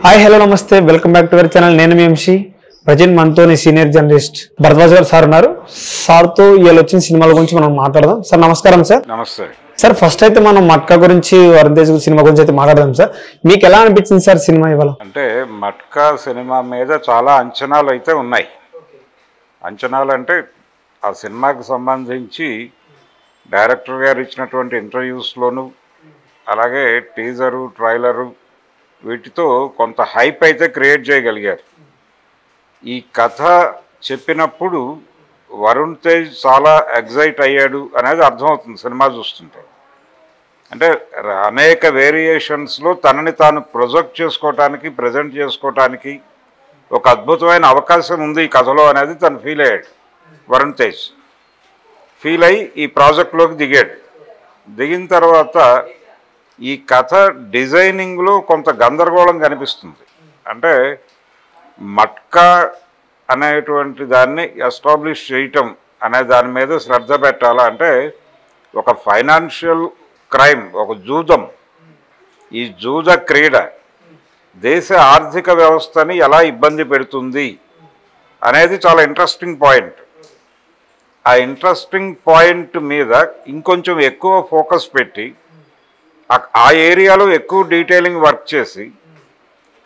Hi hello నమస్తే welcome back to our channel. నేను మీ ఎంసీ ప్రజెంట్ మనతోని సీనియర్ జర్నలిస్ట్ భరద్వాజ్ గారు సార్ ఉన్నారు. సార్తో ఇవాళ వచ్చిన సినిమాల గురించి మనం మాట్లాడదాం. సార్ నమస్కారం. సార్ నమస్తే సార్. ఫస్ట్ అయితే మనం మట్కా గురించి వరుణ్ తేజ్ సినిమా గురించి అయితే మాట్లాడదాం. సార్ మీకు ఎలా అనిపించింది సార్ సినిమా ఇవాళ? అంటే మట్కా సినిమా మీద చాలా అంచనాలు అయితే ఉన్నాయి. అంచనాలు అంటే ఆ సినిమాకి సంబంధించి డైరెక్టర్ గారు ఇచ్చినటువంటి ఇంటర్వ్యూస్లోను అలాగే టీజరు ట్రైలరు వీటితో కొంత హైప్ అయితే క్రియేట్ చేయగలిగారు. ఈ కథ చెప్పినప్పుడు వరుణ్ తేజ్ చాలా ఎగ్జైట్ అయ్యాడు అనేది అర్థమవుతుంది సినిమా చూస్తుంటే. అంటే అనేక వేరియేషన్స్లో తనని తాను ప్రొజెక్ట్ చేసుకోవటానికి ప్రజెంట్ చేసుకోవటానికి ఒక అద్భుతమైన అవకాశం ఉంది ఈ కథలో అనేది తను ఫీల్ అయ్యాడు. వరుణ్ తేజ్ ఫీల్ అయ్యి ఈ ప్రాజెక్ట్లోకి దిగాడు. దిగిన తర్వాత ఈ కథ డిజైనింగ్లో కొంత గందరగోళం కనిపిస్తుంది. అంటే మట్కా అనేటువంటి దాన్ని ఎస్టాబ్లిష్ చేయటం అనే దాని మీద శ్రద్ధ పెట్టాలా అంటే ఒక ఫైనాన్షియల్ క్రైమ్, ఒక జూదం, ఈ జూద క్రీడ దేశ ఆర్థిక వ్యవస్థని ఎలా ఇబ్బంది పెడుతుంది అనేది చాలా ఇంట్రెస్టింగ్ పాయింట్. ఆ ఇంట్రెస్టింగ్ పాయింట్ మీద ఇంకొంచెం ఎక్కువ ఫోకస్ పెట్టి ఆ ఏరియాలో ఎక్కువ డీటెయిలింగ్ వర్క్ చేసి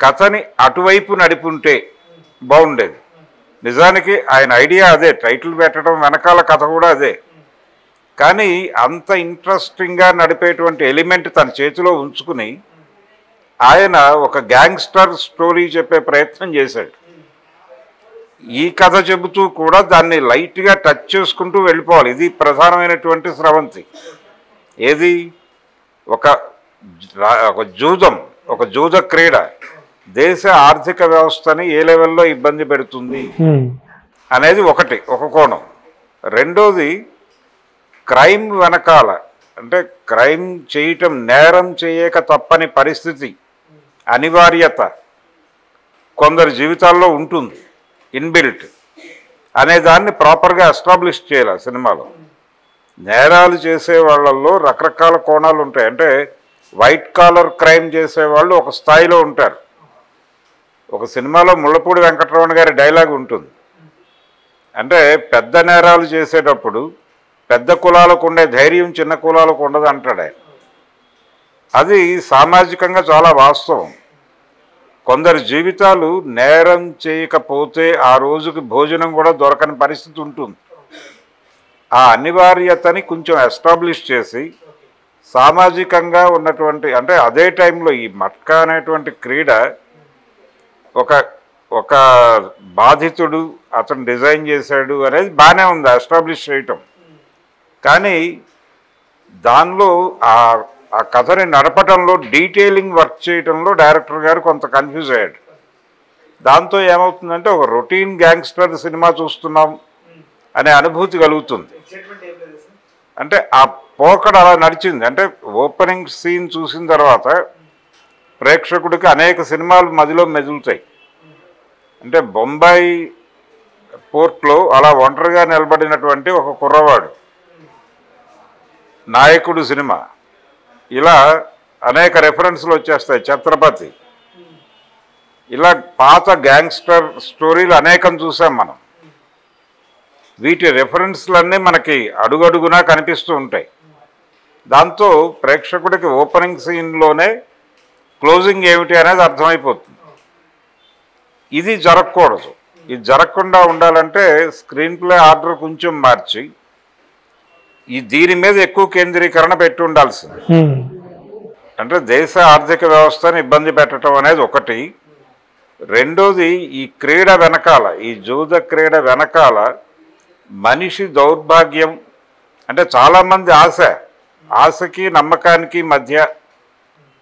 కథని అటువైపు నడిపుంటే బాగుండేది. నిజానికి ఆయన ఐడియా అదే, టైటిల్ పెట్టడం వెనకాల కథ కూడా అదే. కానీ అంత ఇంట్రెస్టింగ్గా నడిపేటువంటి ఎలిమెంట్ తన చేతిలో ఉంచుకుని ఆయన ఒక గ్యాంగ్స్టర్ స్టోరీ చెప్పే ప్రయత్నం చేశాడు. ఈ కథ చెబుతూ కూడా దాన్ని లైట్గా టచ్ చేసుకుంటూ వెళ్ళిపోవాలి. ఇది ప్రధానమైనటువంటి స్రవంతి. ఏది? ఒక జూదం, ఒక జూద క్రీడ దేశ ఆర్థిక వ్యవస్థని ఏ లెవెల్లో ఇబ్బంది పెడుతుంది అనేది ఒక కోణం. రెండోది క్రైమ్ వెనకాల, అంటే క్రైమ్ చేయటం, నేరం చేయక తప్పని పరిస్థితి, అనివార్యత కొందరి జీవితాల్లో ఉంటుంది ఇన్బిల్ట్ అనే దాన్ని ప్రాపర్గా ఎస్టాబ్లిష్ చేయాలి సినిమాలో. నేరాలు చేసే వాళ్ళల్లో రకరకాల కోణాలు ఉంటాయి. అంటే వైట్ కాలర్ క్రైమ్ చేసేవాళ్ళు ఒక స్థాయిలో ఉంటారు. ఒక సినిమాలో ముళ్ళపూడి వెంకటరమణ గారి డైలాగ్ ఉంటుంది. అంటే పెద్ద నేరాలు చేసేటప్పుడు పెద్ద కులాలకు ఉండే ధైర్యం చిన్న కులాలకు ఉండదు అంటాడు ఆయన. అది సామాజికంగా చాలా వాస్తవం. కొందరి జీవితాలు నేరం చేయకపోతే ఆ రోజుకి భోజనం కూడా దొరకని పరిస్థితి ఉంటుంది. ఆ అనివార్యతని కొంచెం ఎస్టాబ్లిష్ చేసి సామాజికంగా ఉన్నటువంటి, అంటే అదే టైంలో ఈ మట్కా అనేటువంటి క్రీడ ఒక బాధితుడు అతను డిజైన్ చేశాడు అనేది బాగానే ఉంది ఎస్టాబ్లిష్ చేయటం. కానీ దానిలో ఆ కథని నడపటంలో, డీటెయిలింగ్ వర్క్ చేయటంలో డైరెక్టర్ గారు కొంత కన్ఫ్యూజ్ అయ్యాడు. దాంతో ఏమవుతుందంటే ఒక రొటీన్ గ్యాంగ్స్టర్ సినిమా చూస్తున్నాం అనే అనుభూతి కలుగుతుంది. అంటే ఆ పోకడ అలా నడిచింది. అంటే ఓపెనింగ్ సీన్ చూసిన తర్వాత ప్రేక్షకుడికి అనేక సినిమాలు మదిలో మెదులుతాయి. అంటే బొంబాయి పోర్ట్లో అలా ఒంటరిగా నిలబడినటువంటి ఒక కుర్రవాడు, నాయకుడు సినిమా, ఇలా అనేక రెఫరెన్స్లు వచ్చేస్తాయి. ఛత్రపతి, ఇలా పాత గ్యాంగ్స్టర్ స్టోరీలు అనేకం చూసాం మనం. వీటి రెఫరెన్స్లన్నీ మనకి అడుగడుగునా కనిపిస్తూ ఉంటాయి. దాంతో ప్రేక్షకుడికి ఓపెనింగ్ సీన్లోనే క్లోజింగ్ ఏమిటి అనేది అర్థమైపోతుంది. ఇది జరగకూడదు. ఇది జరగకుండా ఉండాలంటే స్క్రీన్ ప్లే ఆర్డర్ కొంచెం మార్చి దీని మీద ఎక్కువ కేంద్రీకరణ పెట్టి ఉండాల్సింది. అంటే దేశ ఆర్థిక వ్యవస్థను ఇబ్బంది పెట్టడం అనేది ఒకటి. రెండోది ఈ క్రీడ వెనకాల, ఈ జూద క్రీడ వెనకాల మనిషి దౌర్భాగ్యం, అంటే చాలామంది ఆశకి నమ్మకానికి మధ్య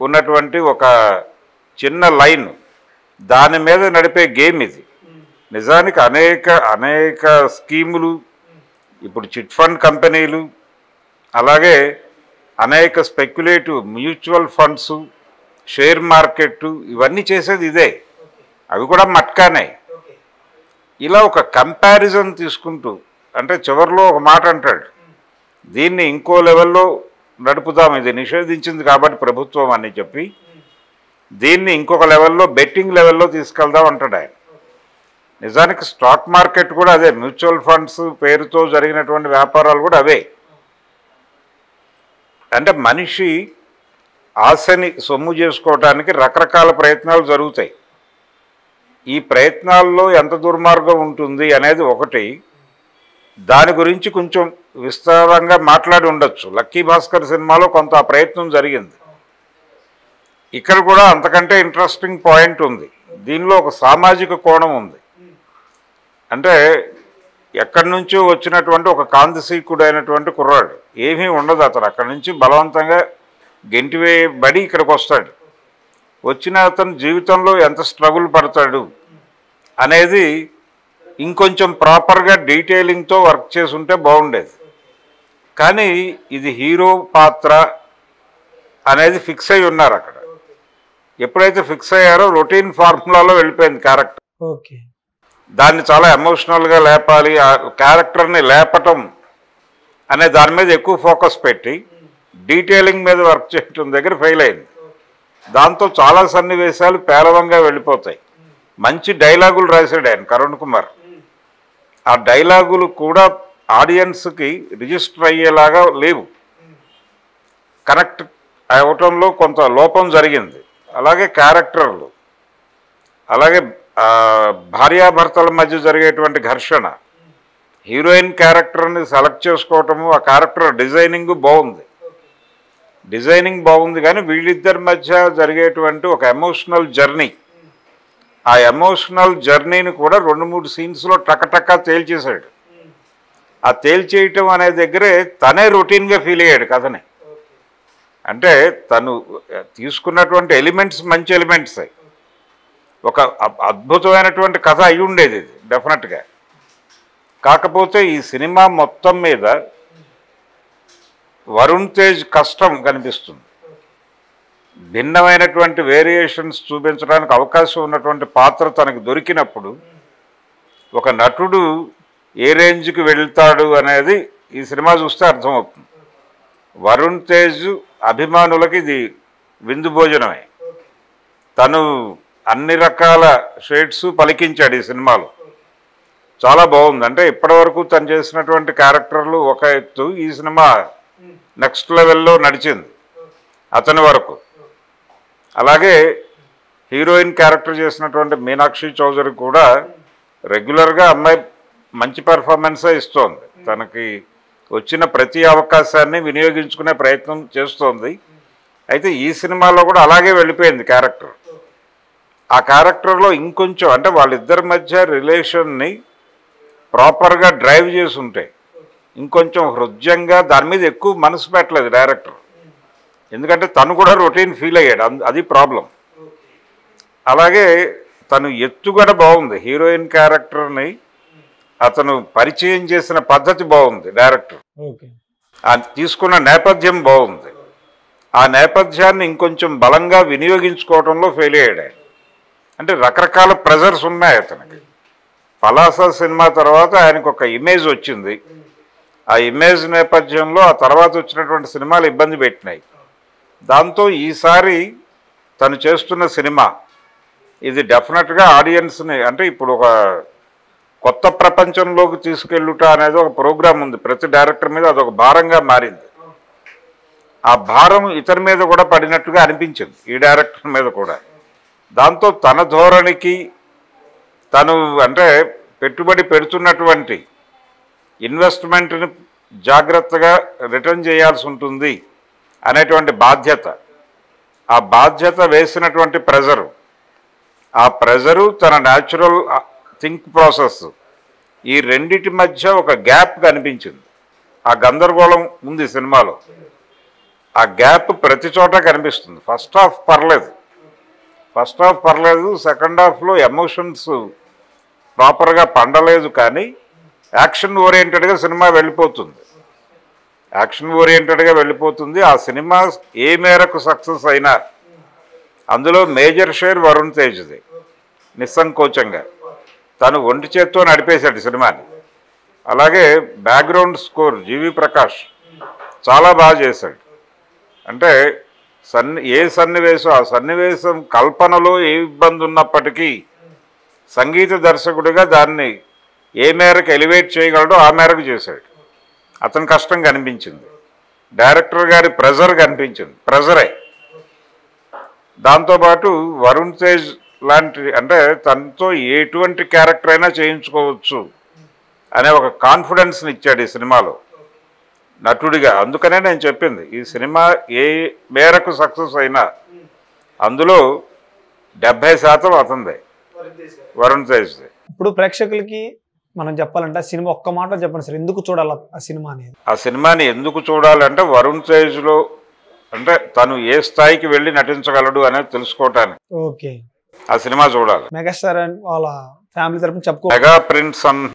ఉన్నటువంటి ఒక చిన్న లైన్, దాని మీద నడిపే గేమ్ ఇది. నిజానికి అనేక స్కీములు, ఇప్పుడు చిట్ ఫండ్ కంపెనీలు, అలాగే అనేక speculative mutual funds, share market, ఇవన్నీ చేసేది ఇదే. అవి కూడా మట్కానే. ఇలా ఒక కంపారిజన్ తీసుకుంటూ, అంటే చివరిలో ఒక మాట అంటాడు, దీన్ని ఇంకో లెవెల్లో నడుపుదాం, ఇది నిషేధించింది కాబట్టి ప్రభుత్వం అని చెప్పి దీన్ని ఇంకొక లెవెల్లో బెట్టింగ్ లెవెల్లో తీసుకెళ్దాం అంటాడు ఆయన. నిజానికి స్టాక్ మార్కెట్ కూడా అదే, మ్యూచువల్ ఫండ్స్ పేరుతో జరిగినటువంటి వ్యాపారాలు కూడా అవే. అంటే మనిషి ఆశని సొమ్ము చేసుకోవడానికి రకరకాల ప్రయత్నాలు జరుగుతాయి. ఈ ప్రయత్నాల్లో ఎంత దుర్మార్గం ఉంటుంది అనేది ఒకటి, దాని గురించి కొంచెం విస్తారంగా మాట్లాడి ఉండొచ్చు. లక్కీ భాస్కర్ సినిమాలో కొంత ఆ ప్రయత్నం జరిగింది. ఇక్కడ కూడా అంతకంటే ఇంట్రెస్టింగ్ పాయింట్ ఉంది. దీనిలో ఒక సామాజిక కోణం ఉంది. అంటే ఎక్కడి నుంచో వచ్చినటువంటి ఒక కాంతిసీకుడైనటువంటి కుర్రాడు, ఏమీ ఉండదు అతను, అక్కడి నుంచి బలవంతంగా గెంటివేయబడి ఇక్కడికి వస్తాడు. వచ్చిన అతను జీవితంలో ఎంత స్ట్రగుల్ పడతాడు అనేది ఇంకొంచెం ప్రాపర్గా డీటెయిలింగ్తో వర్క్ చేసుంటే బాగుండేది. కానీ ఇది హీరో పాత్ర అనేది ఫిక్స్ అయి ఉన్నారు అక్కడ. ఎప్పుడైతే ఫిక్స్ అయ్యారో రొటీన్ ఫార్ములాలో వెళ్ళిపోయింది క్యారెక్టర్. ఓకే, దాన్ని చాలా ఎమోషనల్గా లేపాలి, ఆ క్యారెక్టర్ని లేపటం అనే దాని మీద ఎక్కువ ఫోకస్ పెట్టి డీటెయిలింగ్ మీద వర్క్ చేయటం దగ్గర ఫెయిల్ అయింది. దాంతో చాలా సన్నివేశాలు పేలవంగా వెళ్ళిపోతాయి. మంచి డైలాగులు రాశాడు ఆయన కరుణ్ కుమార్. ఆ డైలాగులు కూడా ఆడియన్స్కి రిజిస్టర్ అయ్యేలాగా లేవు, కనెక్ట్ అవటంలో కొంత లోపం జరిగింది. అలాగే క్యారెక్టర్లు, అలాగే భార్యాభర్తల మధ్య జరిగేటువంటి ఘర్షణ, హీరోయిన్ క్యారెక్టర్ని సెలెక్ట్ చేసుకోవటము, ఆ క్యారెక్టర్ డిజైనింగ్ బాగుంది కానీ వీళ్ళిద్దరి మధ్య జరిగేటువంటి ఒక ఎమోషనల్ జర్నీ, ఆ ఎమోషనల్ జర్నీని కూడా 2-3 సీన్స్లో టకటకా తేల్చేశాడు. ఆ తేల్చేయటం అనే దగ్గరే తనే రొటీన్గా ఫీల్ అయ్యాడు కథని. అంటే తను తీసుకున్నటువంటి ఎలిమెంట్స్ మంచి ఎలిమెంట్సే, ఒక అద్భుతమైనటువంటి కథ అయి ఉండేది ఇది డెఫినెట్గా. కాకపోతే ఈ సినిమా మొత్తం మీద వరుణ్ తేజ్ కష్టం కనిపిస్తుంది. భిన్నమైనటువంటి వేరియేషన్స్ చూపించడానికి అవకాశం ఉన్నటువంటి పాత్ర తనకు దొరికినప్పుడు ఒక నటుడు ఏ రేంజ్కి వెళ్తాడు అనేది ఈ సినిమా చూస్తే అర్థమవుతుంది. వరుణ్ తేజ్ అభిమానులకి ఇది విందు భోజనమే. తను అన్ని రకాల షేడ్స్ పలికించాడు ఈ సినిమాలో. చాలా బాగుంది. అంటే ఇప్పటివరకు తను చేసినటువంటి క్యారెక్టర్లు ఒక ఎత్తు, ఈ సినిమా నెక్స్ట్ లెవెల్లో నడిచింది అతని వరకు. అలాగే హీరోయిన్ క్యారెక్టర్ చేసినటువంటి మీనాక్షి చౌదరి కూడా రెగ్యులర్గా అమ్మాయి మంచి పెర్ఫార్మెన్సే ఇస్తోంది. తనకి వచ్చిన ప్రతి అవకాశాన్ని వినియోగించుకునే ప్రయత్నం చేస్తోంది. అయితే ఈ సినిమాలో కూడా అలాగే వెళ్ళిపోయింది క్యారెక్టర్. ఆ క్యారెక్టర్లో ఇంకొంచెం అంటే వాళ్ళిద్దరి మధ్య రిలేషన్ని ప్రాపర్గా డ్రైవ్ చేసి ఉంటే ఇంకొంచెం హృదయంగా దాని మీద ఎక్కువ మనసు పెట్టలేదు డైరెక్టర్. ఎందుకంటే తను కూడా రొటీన్ ఫీల్ అయ్యాడు, అది ప్రాబ్లం. అలాగే తను ఎత్తుగడ బాగుంది. హీరోయిన్ క్యారెక్టర్ని అతను పరిచయం చేసిన పద్ధతి బాగుంది డైరెక్టర్. తీసుకున్న నేపథ్యం బాగుంది. ఆ నేపథ్యాన్ని ఇంకొంచెం బలంగా వినియోగించుకోవడంలో ఫెయిల్ అయ్యాడు. అంటే రకరకాల ప్రెజర్స్ ఉన్నాయి అతనికి. పలాస సినిమా తర్వాత ఆయనకు ఒక ఇమేజ్ వచ్చింది. ఆ ఇమేజ్ నేపథ్యంలో ఆ తర్వాత వచ్చినటువంటి సినిమాలు ఇబ్బంది పెట్టినాయి. దాంతో ఈసారి తను చేస్తున్న సినిమా ఇది డెఫినెట్గా ఆడియన్స్ని, అంటే ఇప్పుడు ఒక కొత్త ప్రపంచంలోకి తీసుకెళ్ళుట అనేది ఒక ప్రోగ్రాం ఉంది ప్రతి డైరెక్టర్ మీద, అదొక భారంగా మారింది. ఆ భారం ఇతని మీద కూడా పడినట్టుగా అనిపించింది ఈ డైరెక్టర్ మీద కూడా. దాంతో తన ధోరణికి తను అంటే పెట్టుబడి పెడుతున్నటువంటి ఇన్వెస్ట్మెంట్ని జాగ్రత్తగా రిటర్న్ చేయాల్సి ఉంటుంది అనేటువంటి బాధ్యత, ఆ బాధ్యత వేసినటువంటి ప్రెజరు, ఆ ప్రెజరు తన న్యాచురల్ థింక్ ప్రాసెస్, ఈ రెండిటి మధ్య ఒక గ్యాప్ కనిపించింది. ఆ గందరగోళం ఉంది సినిమాలో. ఆ గ్యాప్ ప్రతి చోట కనిపిస్తుంది. ఫస్ట్ హాఫ్ పర్లేదు, సెకండ్ హాఫ్లో ఎమోషన్స్ ప్రాపర్గా పండలేదు. కానీ యాక్షన్ ఓరియంటెడ్గా సినిమా వెళ్ళిపోతుంది. ఆ సినిమా ఏ మేరకు సక్సెస్ అయినా అందులో మేజర్ షేర్ వరుణ్ తేజ్ది. నిస్సంకోచంగా తను ఒంటి చేత్తో నడిపేశాడు సినిమాని. అలాగే బ్యాక్గ్రౌండ్ స్కోర్ జీవి ప్రకాష్ చాలా బాగా చేశాడు. అంటే ఏ సన్నివేశం ఆ సన్నివేశం కల్పనలో ఏ ఇబ్బంది ఉన్నప్పటికీ సంగీత దర్శకుడిగా దాన్ని ఏ మేరకు ఎలివేట్ చేయగలడో ఆ మేరకు చేశాడు. అతని కష్టం కనిపించింది, డైరెక్టర్ గారి ప్రెజర్ కనిపించింది, ప్రెజరే. దాంతోపాటు వరుణ్ తేజ్ లాంటి అంటే తనతో ఎటువంటి క్యారెక్టర్ అయినా చేయించుకోవచ్చు అనే ఒక కాన్ఫిడెన్స్ని ఇచ్చాడు ఈ సినిమాలో నటుడిగా. అందుకనే నేను చెప్పింది ఈ సినిమా ఏ మేరకు సక్సెస్ అయినా అందులో 70% అతనిదే, వరుణ్ తేజ్దే. ఇప్పుడు ప్రేక్షకులకి మనం చెప్పాలంటే ఆ సినిమా ఒక్క మాట చెప్పండి సార్, ఎందుకు చూడాలి ఆ సినిమా అనేది? ఆ సినిమాని ఎందుకు చూడాలంటే వరుణ్ తేజ్లో అంటే తను ఏ స్థాయికి వెళ్ళి నటించగలడు అనేది తెలుసుకోవటానికి ఓకే ఆ సినిమా చూడాలి. మెగాస్టార్ వాళ్ళ ఫ్యామిలీ తరపున చెప్పుకో మెగా ప్రిన్స్